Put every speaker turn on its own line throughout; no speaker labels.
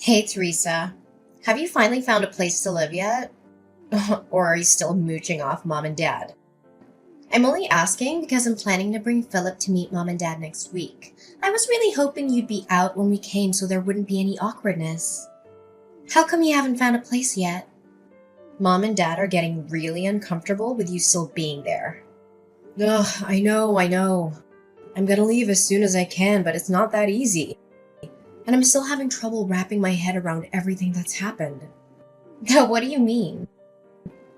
Hey, Teresa. Have you finally found a place to live yet? Or are you still mooching off mom and dad? I'm only asking because I'm planning to bring Philip to meet mom and dad next week. I was really hoping you'd be out when we came so there wouldn't be any awkwardness. How come you haven't found a place yet? Mom and dad are getting really uncomfortable with you still being there. Ugh, I know. I'm gonna leave as soon as I can, but it's not that easy. And I'm still having trouble wrapping my head around everything that's happened. What do you mean?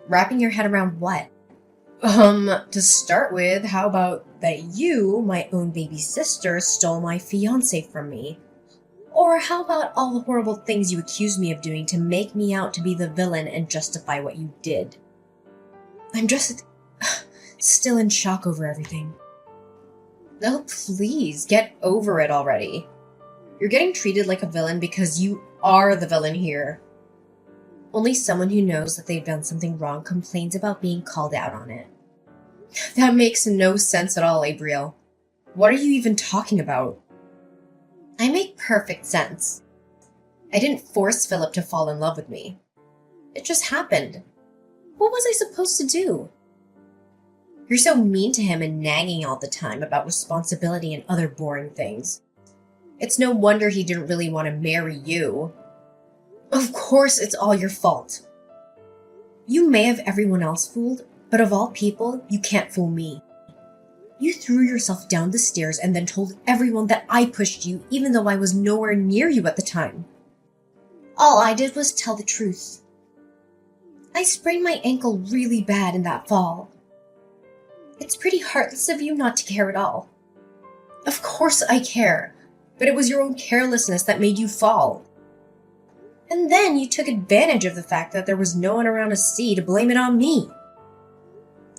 Wrapping your head around what? To start with, how about that you, my own baby sister, stole my fiancé from me? Or how about all the horrible things you accused me of doing to make me out to be the villain and justify what you did? I'm just still in shock over everything. Oh, please, get over it already. You're getting treated like a villain because you are the villain here. Only someone who knows that they've done something wrong complains about being called out on it. That makes no sense at all, Abriel. What are you even talking about? I make perfect sense. I didn't force Philip to fall in love with me. It just happened. What was I supposed to do? You're so mean to him and nagging all the time about responsibility and other boring things. It's no wonder he didn't really want to marry you. Of course it's all your fault. You may have everyone else fooled, but of all people, you can't fool me. You threw yourself down the stairs and then told everyone that I pushed you, even though I was nowhere near you at the time. All I did was tell the truth. I sprained my ankle really bad in that fall. It's pretty heartless of you not to care at all. Of course I care, but it was your own carelessness that made you fall. And then you took advantage of the fact that there was no one around to see to blame it on me.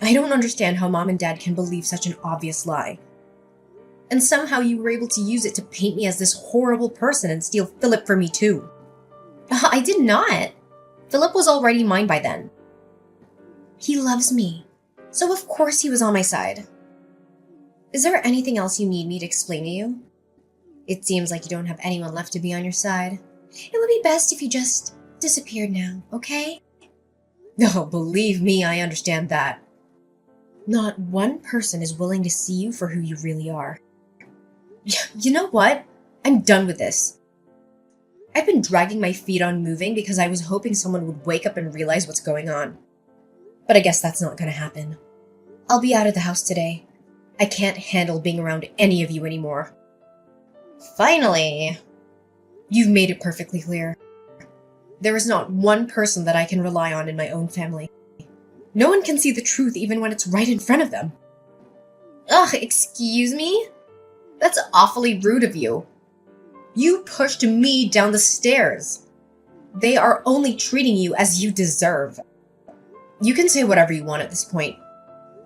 I don't understand how mom and dad can believe such an obvious lie. And somehow you were able to use it to paint me as this horrible person and steal Philip from me too. I did not. Philip was already mine by then. He loves me, so of course he was on my side. Is there anything else you need me to explain to you? It seems like you don't have anyone left to be on your side. It would be best if you just disappeared now, okay? No, believe me, I understand that. Not one person is willing to see you for who you really are. You know what? I'm done with this. I've been dragging my feet on moving because I was hoping someone would wake up and realize what's going on. But I guess that's not gonna happen. I'll be out of the house today. I can't handle being around any of you anymore. Finally! You've made it perfectly clear. There is not one person that I can rely on in my own family. No one can see the truth even when it's right in front of them. Ugh, excuse me? That's awfully rude of you. You pushed me down the stairs. They are only treating you as you deserve. You can say whatever you want at this point.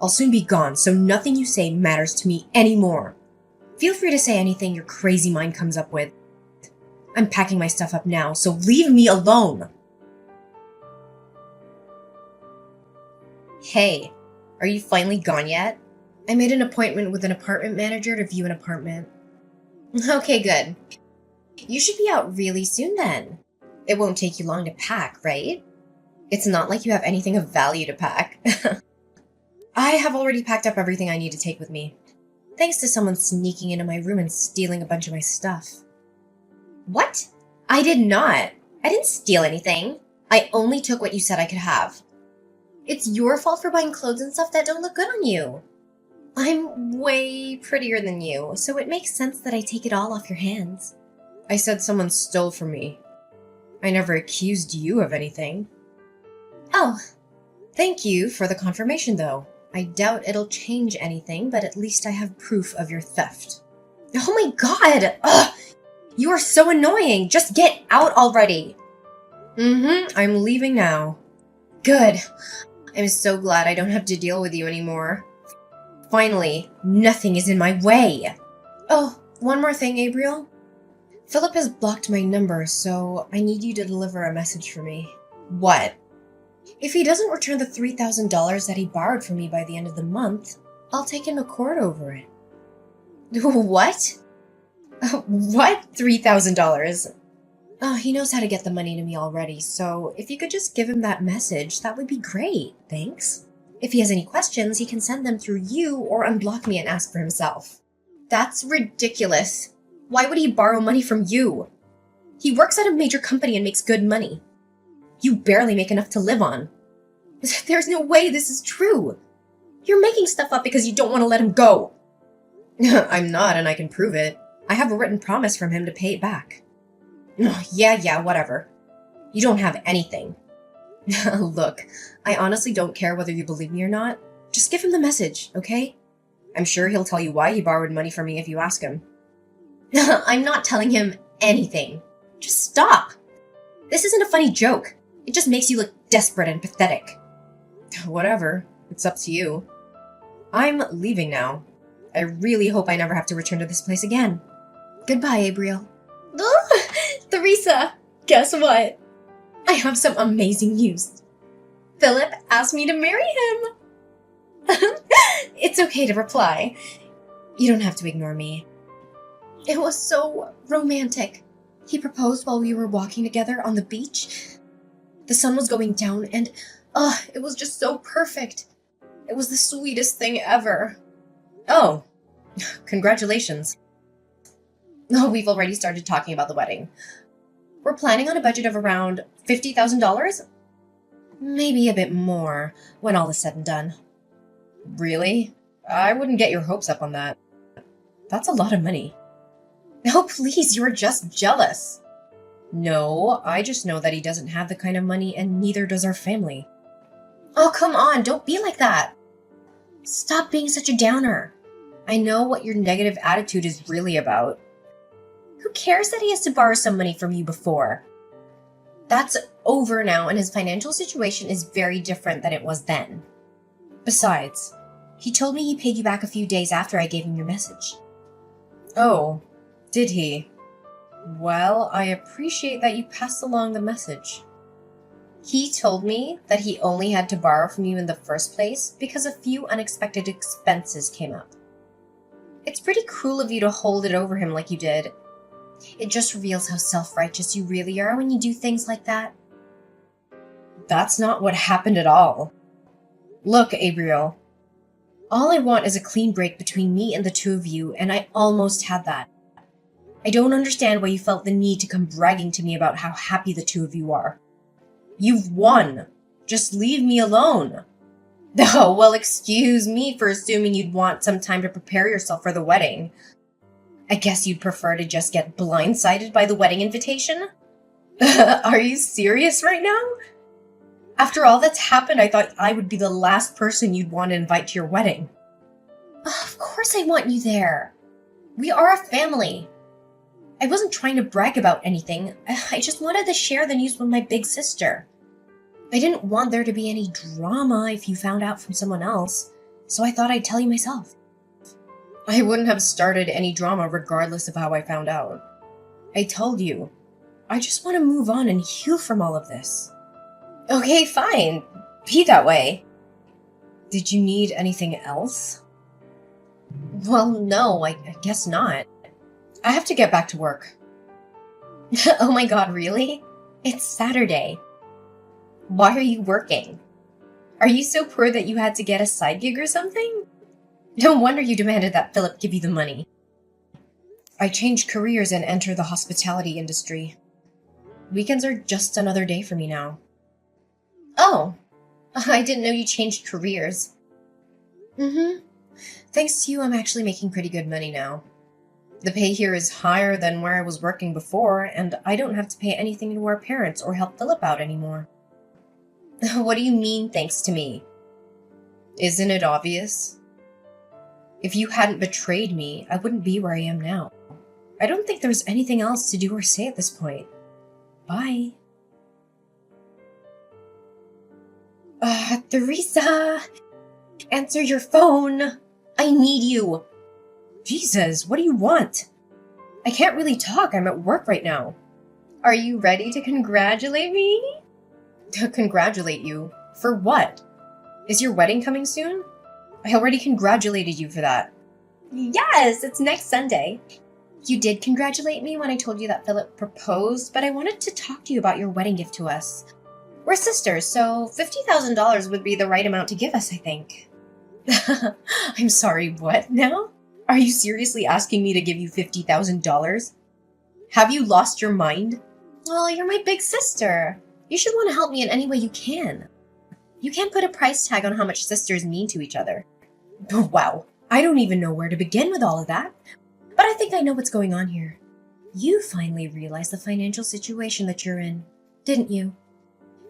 I'll soon be gone, so nothing you say matters to me anymore. Feel free to say anything your crazy mind comes up with. I'm packing my stuff up now, so leave me alone! Hey, are you finally gone yet? I made an appointment with an apartment manager to view an apartment. Okay, good. You should be out really soon then. It won't take you long to pack, right? It's not like you have anything of value to pack. I have already packed up everything I need to take with me. Thanks to someone sneaking into my room and stealing a bunch of my stuff. What? I did not. I didn't steal anything. I only took what you said I could have. It's your fault for buying clothes and stuff that don't look good on you. I'm way prettier than you, so it makes sense that I take it all off your hands. I said someone stole from me. I never accused you of anything. Oh, thank you for the confirmation though. I doubt it'll change anything, but at least I have proof of your theft. Oh my god! Ugh! You are so annoying! Just get out already! I'm leaving now. Good. I'm so glad I don't have to deal with you anymore. Finally, nothing is in my way! Oh, one more thing, Abriel. Philip has blocked my number, so I need you to deliver a message for me. What? If he doesn't return the $3,000 that he borrowed from me by the end of the month, I'll take him to court over it. What? What? $3,000? Oh, he knows how to get the money to me already, so if you could just give him that message, that would be great. Thanks. If he has any questions, he can send them through you or unblock me and ask for himself. That's ridiculous. Why would he borrow money from you? He works at a major company and makes good money. You barely make enough to live on. There's no way this is true. You're making stuff up because you don't want to let him go. I'm not, and I can prove it. I have a written promise from him to pay it back. Yeah, whatever. You don't have anything. Look, I honestly don't care whether you believe me or not. Just give him the message, okay? I'm sure he'll tell you why he borrowed money from me if you ask him. I'm not telling him anything. Just stop. This isn't a funny joke. It just makes you look desperate and pathetic. Whatever. It's up to you. I'm leaving now. I really hope I never have to return to this place again. Goodbye, Abriel. Theresa, guess what? I have some amazing news. Philip asked me to marry him. It's okay to reply. You don't have to ignore me. It was so romantic. He proposed while we were walking together on the beach. The sun was going down and, it was just so perfect. It was the sweetest thing ever. Oh, congratulations. Oh, we've already started talking about the wedding. We're planning on a budget of around $50,000? Maybe a bit more when all is said and done. Really? I wouldn't get your hopes up on that. That's a lot of money. Oh, please, you're just jealous. No, I just know that he doesn't have the kind of money and neither does our family. Oh, come on, don't be like that. Stop being such a downer. I know what your negative attitude is really about. Who cares that he has to borrow some money from you before? That's over now, and his financial situation is very different than it was then. Besides, he told me he paid you back a few days after I gave him your message. Oh, did he? Well, I appreciate that you passed along the message. He told me that he only had to borrow from you in the first place because a few unexpected expenses came up. It's pretty cruel of you to hold it over him like you did. It just reveals how self-righteous you really are when you do things like that. That's not what happened at all. Look, Abriel. All I want is a clean break between me and the two of you, and I almost had that. I don't understand why you felt the need to come bragging to me about how happy the two of you are. You've won. Just leave me alone. Oh, well, excuse me for assuming you'd want some time to prepare yourself for the wedding. I guess you'd prefer to just get blindsided by the wedding invitation? Are you serious right now? After all that's happened, I thought I would be the last person you'd want to invite to your wedding. Of course I want you there. We are a family. I wasn't trying to brag about anything. I just wanted to share the news with my big sister. I didn't want there to be any drama if you found out from someone else, so I thought I'd tell you myself. I wouldn't have started any drama regardless of how I found out. I told you. I just want to move on and heal from all of this. Okay, fine. Be that way. Did you need anything else? Well, no, I guess not. I have to get back to work. Oh my god, really? It's Saturday. Why are you working? Are you so poor that you had to get a side gig or something? No wonder you demanded that Philip give you the money. I changed careers and entered the hospitality industry. Weekends are just another day for me now. Oh, I didn't know you changed careers. Thanks to you, I'm actually making pretty good money now. The pay here is higher than where I was working before, and I don't have to pay anything to our parents or help Philip out anymore. What do you mean, thanks to me? Isn't it obvious? If you hadn't betrayed me, I wouldn't be where I am now. I don't think there's anything else to do or say at this point. Bye. Theresa! Answer your phone! I need you! Jesus, what do you want? I can't really talk, I'm at work right now. Are you ready to congratulate me? Congratulate you? For what? Is your wedding coming soon? I already congratulated you for that. Yes, it's next Sunday. You did congratulate me when I told you that Philip proposed, but I wanted to talk to you about your wedding gift to us. We're sisters, so $50,000 would be the right amount to give us, I think. I'm sorry, what now? Are you seriously asking me to give you $50,000? Have you lost your mind? Well, you're my big sister. You should want to help me in any way you can. You can't put a price tag on how much sisters mean to each other. Wow, I don't even know where to begin with all of that. But I think I know what's going on here. You finally realized the financial situation that you're in, didn't you?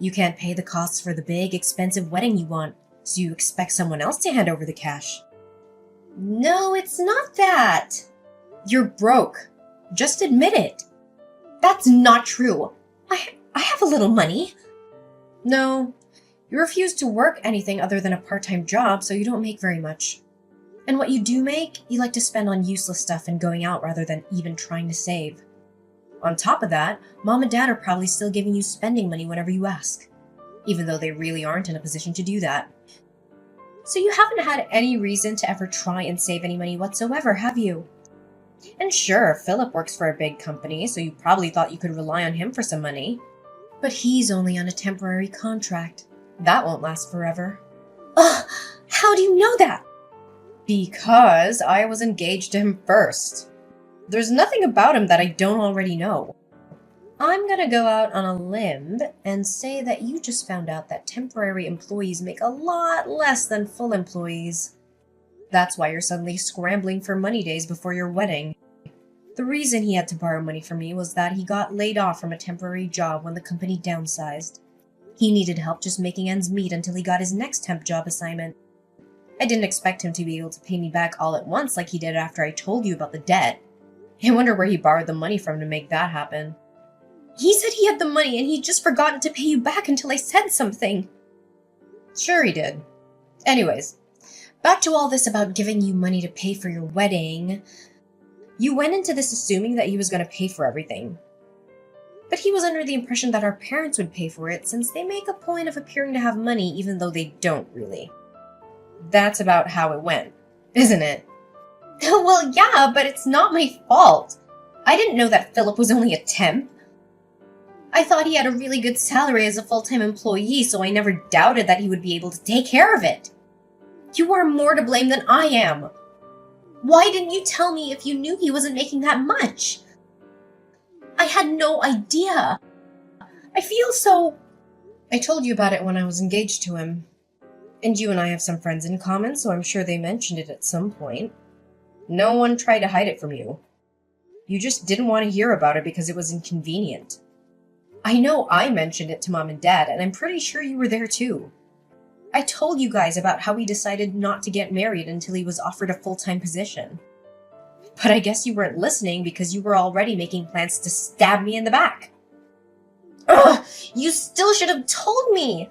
You can't pay the costs for the big, expensive wedding you want, so you expect someone else to hand over the cash. No, it's not that. You're broke. Just admit it. That's not true. I have a little money. No, you refuse to work anything other than a part-time job, so you don't make very much. And what you do make, you like to spend on useless stuff and going out rather than even trying to save. On top of that, Mom and Dad are probably still giving you spending money whenever you ask, even though they really aren't in a position to do that. So you haven't had any reason to ever try and save any money whatsoever, have you? And sure, Philip works for a big company, so you probably thought you could rely on him for some money. But he's only on a temporary contract. That won't last forever. Ugh, how do you know that? Because I was engaged to him first. There's nothing about him that I don't already know. I'm gonna go out on a limb and say that you just found out that temporary employees make a lot less than full employees. That's why you're suddenly scrambling for money days before your wedding. The reason he had to borrow money from me was that he got laid off from a temporary job when the company downsized. He needed help just making ends meet until he got his next temp job assignment. I didn't expect him to be able to pay me back all at once like he did after I told you about the debt. I wonder where he borrowed the money from to make that happen. He said he had the money and he'd just forgotten to pay you back until I said something. Sure he did. Anyways, back to all this about giving you money to pay for your wedding. You went into this assuming that he was going to pay for everything. But he was under the impression that our parents would pay for it since they make a point of appearing to have money even though they don't really. That's about how it went, isn't it? Well, yeah, but it's not my fault. I didn't know that Philip was only a temp. I thought he had a really good salary as a full-time employee, so I never doubted that he would be able to take care of it. You are more to blame than I am. Why didn't you tell me if you knew he wasn't making that much? I had no idea. I feel so... I told you about it when I was engaged to him. And you and I have some friends in common, so I'm sure they mentioned it at some point. No one tried to hide it from you. You just didn't want to hear about it because it was inconvenient. I know I mentioned it to Mom and Dad, and I'm pretty sure you were there too. I told you guys about how he decided not to get married until he was offered a full-time position. But I guess you weren't listening because you were already making plans to stab me in the back. Ugh! You still should have told me!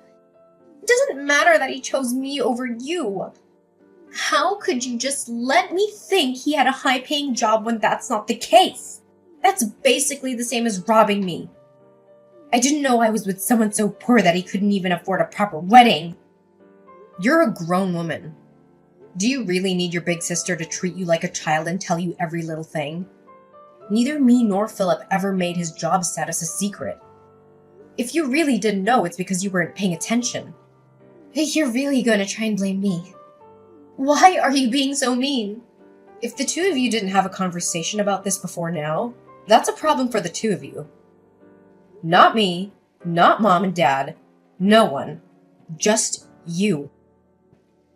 It doesn't matter that he chose me over you. How could you just let me think he had a high-paying job when that's not the case? That's basically the same as robbing me. I didn't know I was with someone so poor that he couldn't even afford a proper wedding. You're a grown woman. Do you really need your big sister to treat you like a child and tell you every little thing? Neither me nor Philip ever made his job status a secret. If you really didn't know, it's because you weren't paying attention. You're really going to try and blame me. Why are you being so mean? If the two of you didn't have a conversation about this before now, that's a problem for the two of you. Not me, not Mom and Dad, no one. Just you.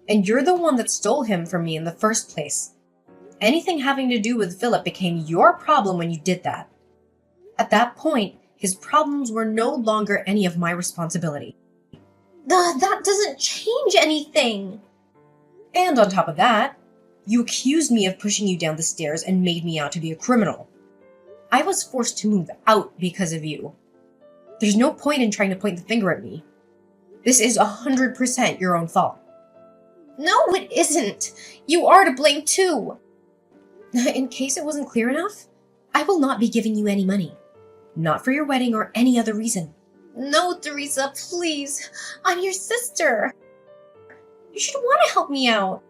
And you're the one that stole him from me in the first place. Anything having to do with Philip became your problem when you did that. At that point, his problems were no longer any of my responsibility. That doesn't change anything. And on top of that, you accused me of pushing you down the stairs and made me out to be a criminal. I was forced to move out because of you. There's no point in trying to point the finger at me. This is 100% your own fault. No, it isn't. You are to blame too. In case it wasn't clear enough, I will not be giving you any money. Not for your wedding or any other reason. No, Teresa, please. I'm your sister. You should want to help me out.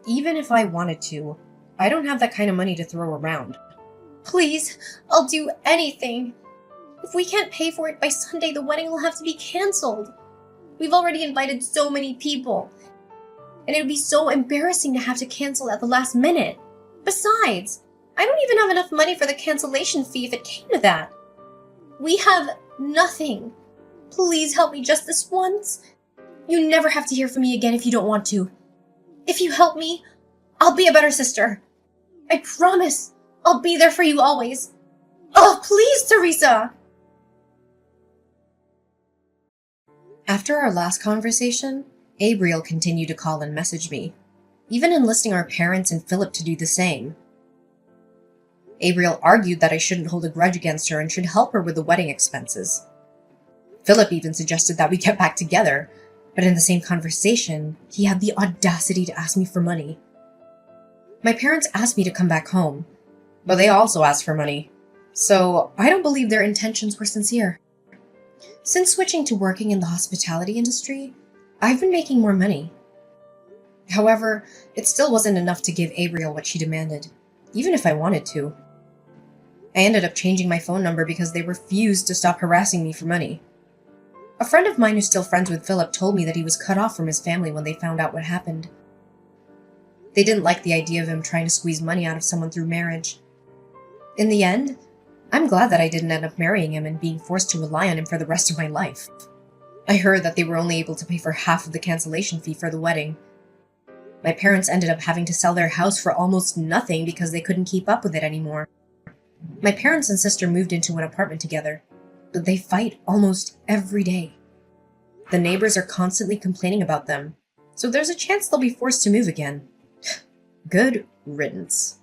Even if I wanted to, I don't have that kind of money to throw around. Please, I'll do anything. If we can't pay for it by Sunday, the wedding will have to be canceled. We've already invited so many people, and it would be so embarrassing to have to cancel at the last minute. Besides, I don't even have enough money for the cancellation fee if it came to that. We have nothing. Please help me just this once. You never have to hear from me again if you don't want to. If you help me, I'll be a better sister. I promise I'll be there for you always. Oh, please, Teresa! After our last conversation, Gabriel continued to call and message me, even enlisting our parents and Philip to do the same. Gabriel argued that I shouldn't hold a grudge against her and should help her with the wedding expenses. Philip even suggested that we get back together, but in the same conversation, he had the audacity to ask me for money. My parents asked me to come back home, but they also asked for money, so I don't believe their intentions were sincere. Since switching to working in the hospitality industry, I've been making more money. However, it still wasn't enough to give Gabriel what she demanded, even if I wanted to. I ended up changing my phone number because they refused to stop harassing me for money. A friend of mine who's still friends with Philip told me that he was cut off from his family when they found out what happened. They didn't like the idea of him trying to squeeze money out of someone through marriage. In the end, I'm glad that I didn't end up marrying him and being forced to rely on him for the rest of my life. I heard that they were only able to pay for half of the cancellation fee for the wedding. My parents ended up having to sell their house for almost nothing because they couldn't keep up with it anymore. My parents and sister moved into an apartment together, but they fight almost every day. The neighbors are constantly complaining about them, so there's a chance they'll be forced to move again. Good riddance.